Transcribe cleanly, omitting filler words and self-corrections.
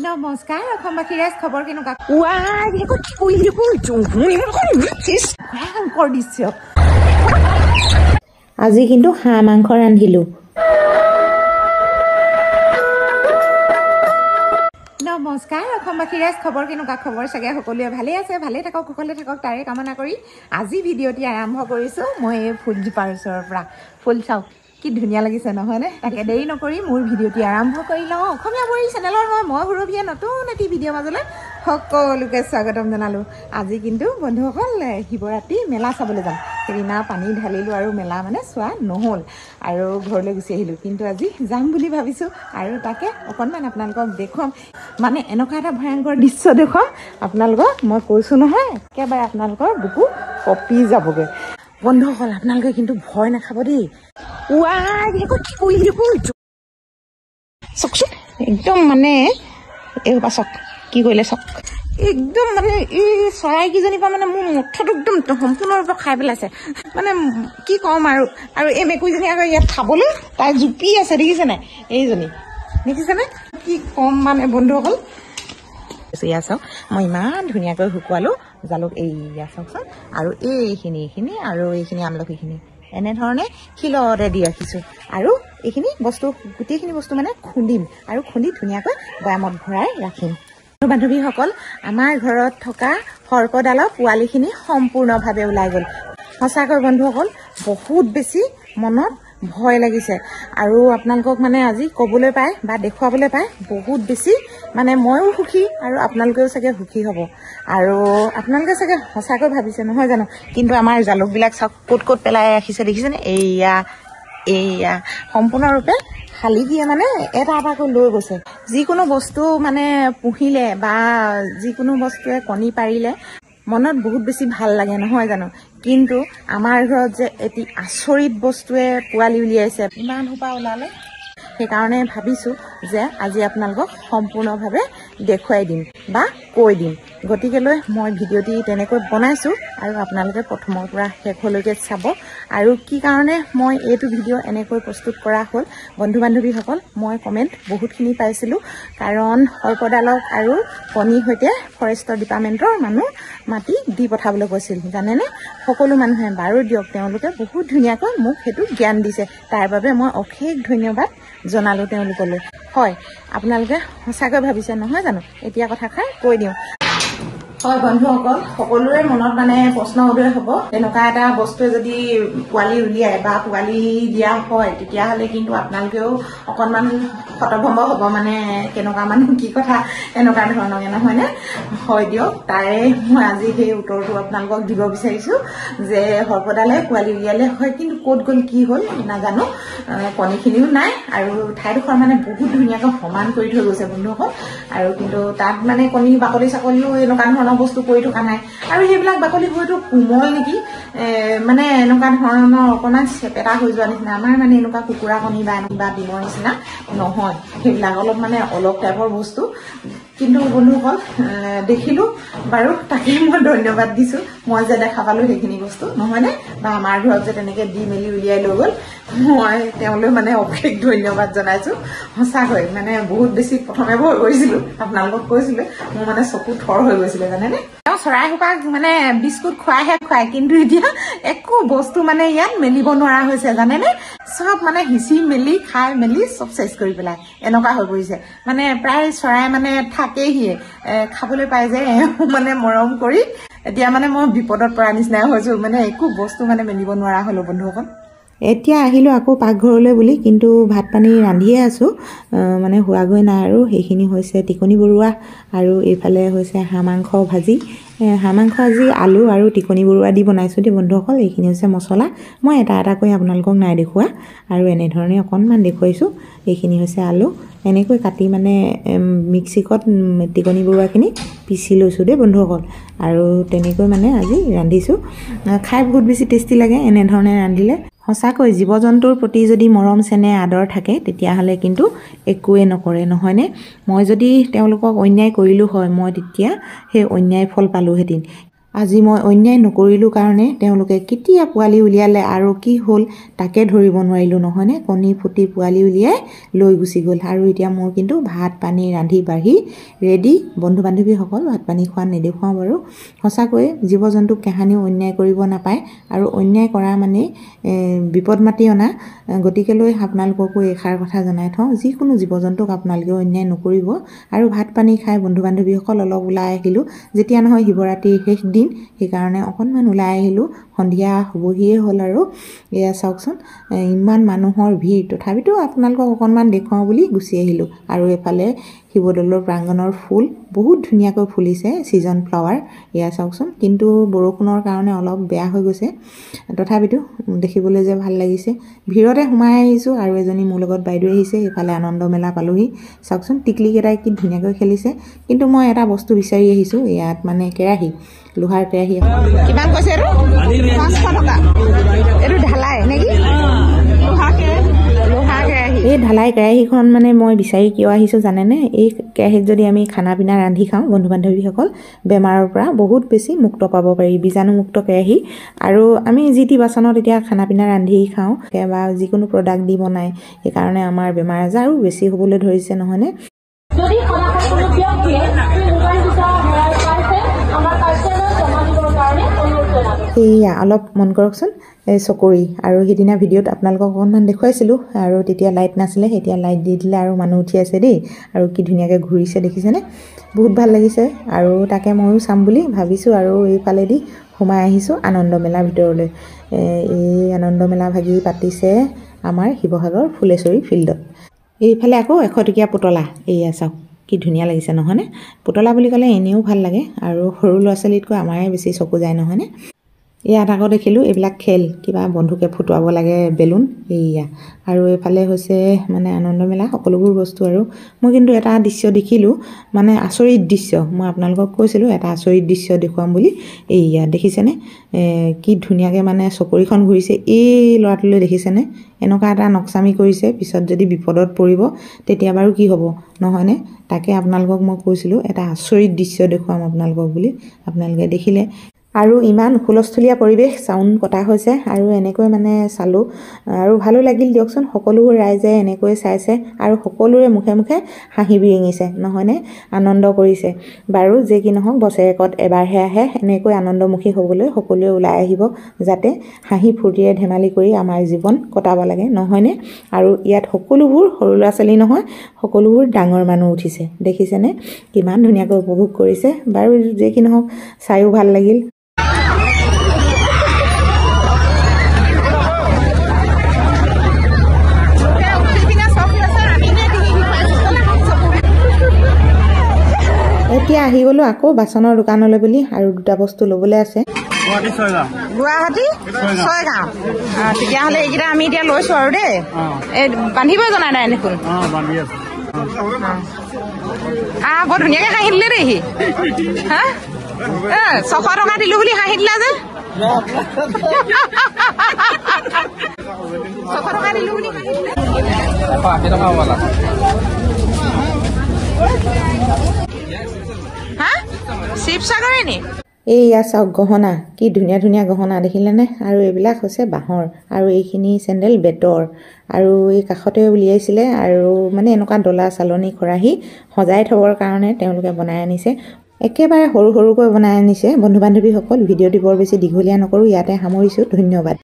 নমস্কাৰ অসমবাসী ৰাইজ খবৰ কেনেকুৱা ৱাই দেখো কি কৰিলি কো জুহুনি ফিস ভয়ংকৰ দৃশ্য আজি কিন্তু হাঁহ মাংস ৰান্ধিলো নমস্কাৰ অসমবাসী ৰাইজ খবৰ কেনেকুৱা খবৰ চাগে সকলোৱে ভালে আছে ভালে থাকক সকলোৱে থাকক তাৰে কামনা কৰি আজি ভিডিঅ'টি আৰম্ভ কৰিছো মই এই ফুলজোপাৰ ওচৰৰ পৰা ফুল চাওক কি ধুনীয়া লাগিছে নহয় নে তাকে দেৰি নকৰি মোৰ ভিডিঅ'টি আৰম্ভ কৰি লওঁ অসমীয়া বৰী চেনেলৰ মই সুৰভিয়ে নতুন এটি ভিডিঅ' মাজলৈ সকলোকে স্বাগতম জনালোঁ আজি কিন্তু বন্ধুসকল শিৱৰাত্ৰি মেলা চাবলৈ যাম সেইদিনা পানী ঢালিলোঁ আৰু মেলা মানে চোৱা নহ'ল আৰু ঘৰলৈ গুচি আহিলোঁ কিন্তু আজি যাম বুলি ভাবিছোঁ আৰু তাকে অকণমান আপোনালোকক দেখুৱাম মানে এনেকুৱা এটা ভয়ংকৰ দৃশ্য দেখুৱাম আপোনালোকক মই কৈছোঁ নহয় একেবাৰে আপোনালোকৰ বুকু কঁপি যাবগৈ বন্ধুসকল আপোনালোকে কিন্তু ভয় নাখাব দেই ৱাই দেখো কি কৰিলি কো চাওকচোন একদম মানে এইসোপা চাওক কি কৰিলে চাওক একদম মানে এই চৰাইকেইজনীৰ পৰা মানে মোৰ মুঠটো একদম সম্পূৰ্ণৰূপে খাই পেলাইছে মানে কি ক'ম আৰু এই মেকুৰীজনী আকৌ ইয়াত খাবলৈ তাই জুপি আছে দেখিছে নাই এইজনী দেখিছেনে কি ক'ম মানে বন্ধুসকল এয়া চাওক মই ইমান ধুনীয়াকৈ শুকুৱালোঁ জালুক এয়া চাওকচোন আৰু এইখিনি আৰু এইখিনি আমলখিখিনি এনেধৰণে শিলতে দি ৰাখিছোঁ আৰু এইখিনি বস্তু গোটেইখিনি বস্তু মানে খুন্দিম আৰু খুন্দি ধুনীয়াকৈ বৈয়ামত ভৰাই ৰাখিম বান্ধৱীসকল আমাৰ ঘৰত থকা সৰ্পডালৰ পোৱালিখিনি সম্পূৰ্ণভাৱে ওলাই গ'ল সঁচাকৈ বন্ধুসকল বহুত বেছি মনত ভয় লাগিছে আৰু আপোনালোকক মানে আজি ক'বলৈ পাই বা দেখুৱাবলৈ পাই বহুত বেছি মানে ময়ো সুখী আৰু আপোনালোকেও চাগে সুখী হ'ব আৰু আপোনালোকে চাগে সঁচাকৈ ভাবিছে নহয় জানো কিন্তু আমাৰ জালুকবিলাক চাওক ক'ত পেলাই ৰাখিছে দেখিছেনে এয়া সম্পূৰ্ণৰূপে খালি দিয়ে মানে এটা এটাকৈ লৈ গৈছে যিকোনো বস্তু মানে পুহিলে বা যিকোনো বস্তুৱে কণী পাৰিলে মনত বহুত বেছি ভাল লাগে নহয় জানো কিন্তু আমাৰ ঘৰত যে এটি আচৰিত বস্তুৱে পোৱালি উলিয়াইছে ইমান সোপা ওলালে সেইকাৰণে ভাবিছোঁ যে আজি আপোনালোকক সম্পূৰ্ণভাৱে দেখুৱাই দিম বা কৈ দিম গতিকেলৈ মই ভিডিঅ'টি তেনেকৈ বনাইছোঁ আৰু আপোনালোকে প্ৰথমৰ পৰা শেষলৈকে চাব আৰু কি কাৰণে মই এইটো ভিডিঅ' এনেকৈ প্ৰস্তুত কৰা হ'ল বন্ধু বান্ধৱীসকল মই কমেণ্ট বহুতখিনি পাইছিলোঁ কাৰণ সৰ্পডালক আৰু কণীৰ সৈতে ফৰেষ্টৰ ডিপাৰ্টমেণ্টৰ মানুহ মাতি দি পঠাবলৈ কৈছিল জানেনে সকলো মানুহে বাৰু দিয়ক তেওঁলোকে বহুত ধুনীয়াকৈ মোক সেইটো জ্ঞান দিছে তাৰ বাবে মই অশেষ ধন্যবাদ জনালোঁ তেওঁলোকলৈ হয় আপোনালোকে সঁচাকৈ ভাবিছে নহয় জানো এতিয়া কথাষাৰ কৈ দিওঁ হয় বন্ধুসকল সকলোৰে মনত মানে প্ৰশ্ন উদয় হ'ব তেনেকুৱা এটা বস্তুৱে যদি পোৱালি উলিয়াই বা পোৱালি দিয়া হয় তেতিয়াহ'লে কিন্তু আপোনালোকেও অকণমান হতভম্ব হ'ব মানে কেনেকুৱা মানুহ কি কথা এনেকুৱা ধৰণৰ নহয়নে হয় দিয়ক তাৰে মই আজি সেই উত্তৰটো আপোনালোকক দিব বিচাৰিছোঁ যে সৰ্পডালে পোৱালি উলিয়ালে হয় কিন্তু ক'ত গ'ল কি হ'ল নাজানো কণীখিনিও নাই আৰু ঠাইডোখৰ মানে বহুত ধুনীয়াকৈ সমান কৰি থৈ গৈছে বন্ধুসকল আৰু কিন্তু তাত মানে কণী বাকলি চাকলিও এনেকুৱা ধৰণৰ বস্তু কৰি থকা নাই আৰু সেইবিলাক বাকলি হয়তো কোমল নেকি মানে এনেকুৱা ধৰণৰ অকণমান চেপেটা হৈ যোৱা নিচিনা আমাৰ মানে এনেকুৱা কুকুৰা কণী বা এনেকুৱা ডিমৰ নিচিনা নহয় সেইবিলাক অলপ মানে অলপ টাইপৰ বস্তু কিন্তু বন্ধুসকল দেখিলোঁ বাৰু তাকে মই ধন্যবাদ দিছোঁ মই যে দেখা পালোঁ সেইখিনি বস্তু নহয়নে বা আমাৰ ঘৰত যে তেনেকৈ দি মেলি উলিয়াই লৈ গ'ল মই তেওঁলৈ মানে অশেষ ধন্যবাদ জনাইছোঁ সঁচাকৈ মানে বহুত বেছি প্ৰথমে ভয় কৰিছিলোঁ আপোনালোকক কৈছিলোঁ মোৰ মানে চকু থৰ হৈ গৈছিলে জানেনে তেওঁ চৰাইসোপাক মানে বিস্কুট খুৱাই কিন্তু এতিয়া একো বস্তু মানে ইয়াত মেলিব নোৱাৰা হৈছে জানেনে চব মানে সিঁচি মেলি খাই মেলি চব চেচ কৰি পেলাই এনেকুৱা হৈ পৰিছে মানে প্ৰায় চৰাই মানে থাকেহিয়ে খাবলৈ পাই যে মানে মৰম কৰি এতিয়া মানে মই বিপদত পৰা নিচিনাই হৈছোঁ মানে একো বস্তু মানে মেলিব নোৱাৰা হ'লো বন্ধুসকল এতিয়া আহিলোঁ আকৌ পাকঘৰলৈ বুলি কিন্তু ভাত পানী ৰান্ধিয়ে আছোঁ মানে হোৱাগৈ নাই আৰু সেইখিনি হৈছে টিকনি বৰুৱা আৰু এইফালে হৈছে হাঁহ মাংস ভাজি হাঁহ মাংস আজি আলু আৰু টিকনি বৰুৱা দি বনাইছোঁ দেই বন্ধুসকল এইখিনি হৈছে মছলা মই এটা এটাকৈ আপোনালোকক নাই দেখুওৱা আৰু এনেধৰণে অকণমান দেখুৱাইছোঁ এইখিনি হৈছে আলু এনেকৈ কাটি মানে মিক্সিকত টিকনি বৰুৱাখিনি পিচি লৈছোঁ দেই বন্ধুসকল আৰু তেনেকৈ মানে আজি ৰান্ধিছোঁ খাই বহুত বেছি টেষ্টি লাগে এনেধৰণে ৰান্ধিলে সঁচাকৈ জীৱ জন্তুৰ প্ৰতি যদি মৰম চেনেহ আদৰ থাকে তেতিয়াহ'লে কিন্তু একোৱে নকৰে নহয়নে মই যদি তেওঁলোকক অন্যায় কৰিলোঁ হয় মই তেতিয়া সেই অন্যায় ফল পালোঁহেঁতেন আজি মই অন্যায় নকৰিলোঁ কাৰণে তেওঁলোকে কেতিয়া পোৱালি উলিয়ালে আৰু কি হ'ল তাকে ধৰিব নোৱাৰিলোঁ নহয়নে। কণী ফুটি পোৱালি উলিয়াই লৈ গুচি গ'ল। আৰু এতিয়া মোৰ কিন্তু ভাত পানী ৰান্ধি বাঢ়ি ৰেডি। বন্ধু বান্ধৱীসকল ভাত পানী খোৱা নেদেখুৱাওঁ বাৰু। সঁচাকৈ জীৱ জন্তুক কেহানিও অন্যায় কৰিব নাপায় আৰু অন্যায় কৰা মানে বিপদ মাতি অনা। গতিকেলৈ আপোনালোককো এষাৰ কথা জনাই থওঁ, যিকোনো জীৱ জন্তুক আপোনালোকেও অন্যায় নকৰিব। আৰু ভাত পানী খাই বন্ধু বান্ধৱীসকল অলপ ওলাই আহিলোঁ, যেতিয়া নহয় শিৱৰাত্ৰিৰ শেষ দিন, সেইকাৰণে অকণমান ওলাই আহিলোঁ। সন্ধিয়া হ'বহিয়ে হ'ল আৰু এয়া চাওকচোন ইমান মানুহৰ ভিৰ, তথাপিতো আপোনালোকক অকণমান দেখুৱাওঁ বুলি গুচি আহিলোঁ। আৰু এইফালে শিৱদৌলৰ প্ৰাংগণৰ ফুল বহুত ধুনীয়াকৈ ফুলিছে, ছিজন ফ্লাৱাৰ এয়া চাওকচোন। কিন্তু বৰষুণৰ কাৰণে অলপ বেয়া হৈ গৈছে, তথাপিতো দেখিবলৈ যে ভাল লাগিছে। ভিৰতে সোমাই আহিছোঁ আৰু এজনী মোৰ লগত বাইদেউ আহিছে। এইফালে আনন্দ মেলা পালোহি, চাওকচোন টিকলিকেইটাই কি ধুনীয়াকৈ খেলিছে। কিন্তু মই এটা বস্তু বিচাৰি আহিছোঁ, ইয়াত মানে কেৰাহী, লোহাৰ কেৰাহী। কিমান কৈছে এইটো? 500 টকা। এইটো ঢালাই নেকি? লোহাৰ কেৰাহী। এই ঢালাই কেৰাহীখন মানে মই বিচাৰি কিয় আহিছোঁ জানেনে? এই কেৰাহীত যদি আমি খানা পিনা ৰান্ধি খাওঁ বন্ধু বান্ধৱীসকল, বেমাৰৰ পৰা বহুত বেছি মুক্ত পাব পাৰি। বীজাণুমুক্ত কেৰাহী। আৰু আমি যি টি বাচনত এতিয়া খানা পিনা ৰান্ধি খাওঁ বা যিকোনো প্ৰডাক্ট দি বনাই, সেইকাৰণে আমাৰ বেমাৰ আজাৰো বেছি হ'বলৈ ধৰিছে নহয়নে। সেয়া অলপ মন কৰকচোন, এই চকৰি। আৰু সিদিনা ভিডিঅ'ত আপোনালোকক অকণমান দেখুৱাইছিলোঁ, আৰু তেতিয়া লাইট নাছিলে, এতিয়া লাইট দি দিলে আৰু মানুহ উঠি আছে দেই। আৰু কি ধুনীয়াকৈ ঘূৰিছে দেখিছেনে? বহুত ভাল লাগিছে। আৰু তাকে ময়ো চাম বুলি ভাবিছোঁ আৰু এইফালেদি সোমাই আহিছোঁ আনন্দ মেলাৰ ভিতৰলৈ। এই আনন্দ মেলা ভাগি পাতিছে আমাৰ শিৱসাগৰ ফুলেশ্বৰী ফিল্ডত। এইফালে আকৌ 100 টকীয়া পুতলা, এইয়া চাওক কি ধুনীয়া লাগিছে নহয়নে। পুতলা বুলি ক'লে এনেও ভাল লাগে, আৰু সৰু ল'ৰা ছোৱালীতকৈ আমাৰে বেছি চকু যায় নহয়নে। ইয়াত আকৌ দেখিলোঁ এইবিলাক খেল, কিবা বন্ধুকে ফুটুৱাব লাগে বেলুন, এইয়া। আৰু এইফালে হৈছে মানে আনন্দ মেলা সকলোবোৰ বস্তু। আৰু মই কিন্তু এটা দৃশ্য দেখিলোঁ, মানে আচৰিত দৃশ্য। মই আপোনালোকক কৈছিলোঁ এটা আচৰিত দৃশ্য দেখুৱাম বুলি। এইয়া দেখিছেনে কি ধুনীয়াকৈ মানে চকৰিখন ঘূৰিছে। এই ল'ৰাটোলৈ দেখিছেনে? এনেকুৱা এটা নক্সামি কৰিছে, পিছত যদি বিপদত পৰিব তেতিয়া বাৰু কি হ'ব নহয়নে। তাকে আপোনালোকক মই কৈছিলোঁ এটা আচৰিত দৃশ্য দেখুৱাম আপোনালোকক বুলি, আপোনালোকে দেখিলে। আৰু ইমান হুলস্থুলীয়া পৰিৱেশ, চাউণ্ড কটা হৈছে আৰু এনেকৈ মানে চালোঁ আৰু ভালো লাগিল দিয়কচোন। সকলোবোৰ ৰাইজে এনেকৈ চাইছে আৰু সকলোৰে মুখে মুখে হাঁহি বিৰিঙিছে নহয়নে, আনন্দ কৰিছে। বাৰু যে কি নহওক বছৰেকত এবাৰহে আহে, এনেকৈ আনন্দমুখী হ'বলৈ সকলোৱে ওলাই আহিব, যাতে হাঁহি ফূৰ্তিৰে ধেমালি কৰি আমাৰ জীৱন কটাব লাগে নহয়নে। আৰু ইয়াত সকলোবোৰ সৰু ল'ৰা ছোৱালী নহয়, সকলোবোৰ ডাঙৰ মানুহ উঠিছে দেখিছেনে, কিমান ধুনীয়াকৈ উপভোগ কৰিছে। বাৰু যে কি নহওক চায়ো ভাল লাগিল। এতিয়া আহি গ'লোঁ আকৌ বাচনৰ দোকানলৈ বুলি, আৰু দুটা বস্তু ল'বলৈ আছে। গুৱাহাটী ছয়গাঁও। তেতিয়াহ'লে এইকেইটা আমি এতিয়া লৈছোঁ আৰু দেই। এই বান্ধিবই জনাই নাই দেখোন। বৰ ধুনীয়াকৈ হাঁহি দিলে দেই সি। হা 600 টকা দিলোঁ বুলি হাঁহি দিলা যে। 600 টকা দিলোঁ বুলি হাঁহি দিলে। হা শিৱসাগৰে নি? এইয়া চাওক গহনা, কি ধুনীয়া ধুনীয়া গহনা দেখিলেনে। আৰু এইবিলাক হৈছে বাঁহৰ, আৰু এইখিনি চেণ্ডেল বেতৰ। আৰু এই কাষতে উলিয়াইছিলে, আৰু মানে এনেকুৱা ডলা চালনী খৰাহী সজাই থবৰ কাৰণে তেওঁলোকে বনাই আনিছে। একেবাৰে সৰু সৰুকৈ বনাই আনিছে বন্ধু বান্ধৱীসকল। ভিডিঅ'টি বৰ বেছি দীঘলীয়া নকৰোঁ, ইয়াতে সামৰিছোঁ। ধন্যবাদ।